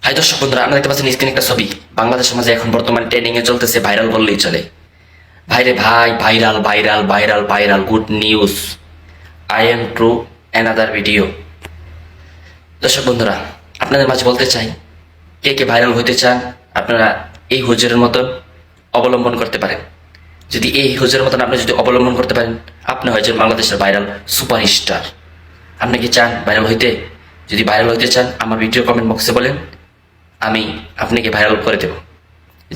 High দর্শক বন্ধুরা, আপনারা দেখতে পাচ্ছেন স্ক্রিনে একটা ছবি। বাংলাদেশ সমাজে এখন বর্তমানে ট্রেন্ডিং এ চলতেছে, ভাইরাল বললেই চলে। ভাইরে ভাই, viral viral viral viral, good news, I am true another video. দর্শক বন্ধুরা, আপনাদের মাঝে বলতে চাই, কে কে ভাইরাল হইতে চান আপনারা এই হুজুরের মতন অবলম্বন করতে পারেন। যদি এই হুজুরের মতন আপনি যদি অবলম্বন করতে পারেন, আপনি হয়েছেন বাংলাদেশের ভাইরাল সুপারস্টার। আপনি কি চান ভাইরাল হইতে? যদি ভাইরাল হইতে চান, আমার ভিডিও কমেন্ট বক্সে বলেন, আমি আপনাকে ভাইরাল করে দেব।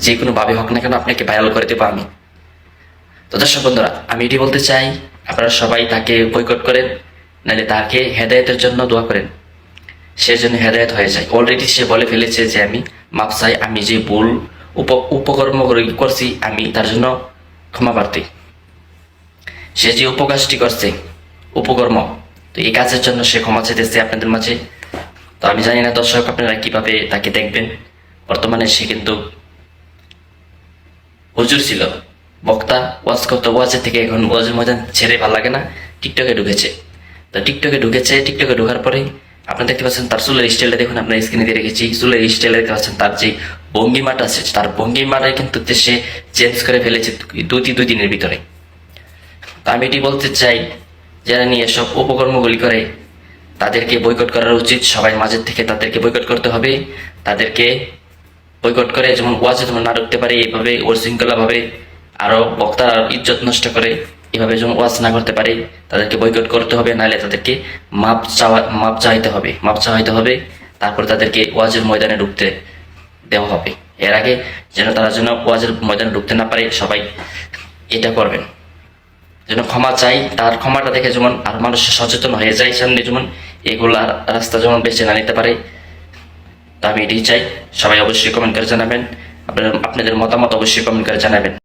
যে কোনো ভাবে হোক না কেন আপনাকে ভাইরাল করে দেবো আমি। তো দর্শক বন্ধুরা, আমি এটি বলতে চাই, আপনারা সবাই তাকে বয়কট করেন, নাহলে তাকে হেদায়েতের জন্য দোয়া করেন। সে যেন হেদায়েত হয়ে যায়। অলরেডি সে বলে ফেলেছে যে আমি মাপ চাই, আমি যে ভুল উপকর্ম করছি আমি তার জন্য ক্ষমা প্রার্থী। সে যে উপকাজটি করছে উপকর্ম, তো এই কাজের জন্য সে ক্ষমা চাইতেছে আপনাদের মাঝে। তো আমি জানি না দর্শক আপনারা কিভাবে তাকে দেখবেন। বর্তমানে সে কিন্তু হুজুর ছিল, বক্তা, ওয়াজ করতো, ওয়াজের থেকে এখন ওয়াজের ময়দান ছেড়ে ভালো লাগে না, টিকটকে ঢুকেছে। তো টিকটকে ঢোকার পরে আপনারা দেখতে পাচ্ছেন তার চুলের স্টাইলটা দেখুন, আপনার স্ক্রিনে দিয়ে রেখেছি। চুলের স্টাইলে দেখতে পাচ্ছেন তার যে ভঙ্গিমাটা আছে, তার ভঙ্গিমাটাই কিন্তু সে চেঞ্জ করে ফেলেছে দুই দিনের ভিতরে। তো আমি এটি বলতে চাই, যারা নিয়ে সব উপকর্মগুলি করে তাদেরকে বয়কট করা উচিত। সবাই মাঝের থেকে তাদেরকে বয়কট করতে হবে। তাদেরকে বয়কট করে যেমন ওয়াজে যেমন না ঢুকতে পারে, এইভাবে ওর শৃঙ্খলা ভাবে আরো বক্তার ইজ্জত নষ্ট করে এভাবে যেমন ওয়াজ না করতে পারে, তাদেরকে বয়কট করতে হবে। নাহলে তাদেরকে মাপ চাইতে হবে। তারপর তাদেরকে ওয়াজের ময়দানে ঢুকতে দেওয়া হবে। এর আগে যেন তারা যেন ওয়াজের ময়দানে ঢুকতে না পারে, সবাই এটা করবেন। যেন ক্ষমা চাই, তার ক্ষমাটা দেখে যেমন আর মানুষ সচেতন হয়ে যায়, সামনে যেমন এগুলা রাস্তা যেমন বেছে না নিতে পারে। তা আমি এটাই চাই। সবাই অবশ্যই কমেন্ট করে জানাবেন, আপনাদের মতামত অবশ্যই কমেন্ট করে জানাবেন।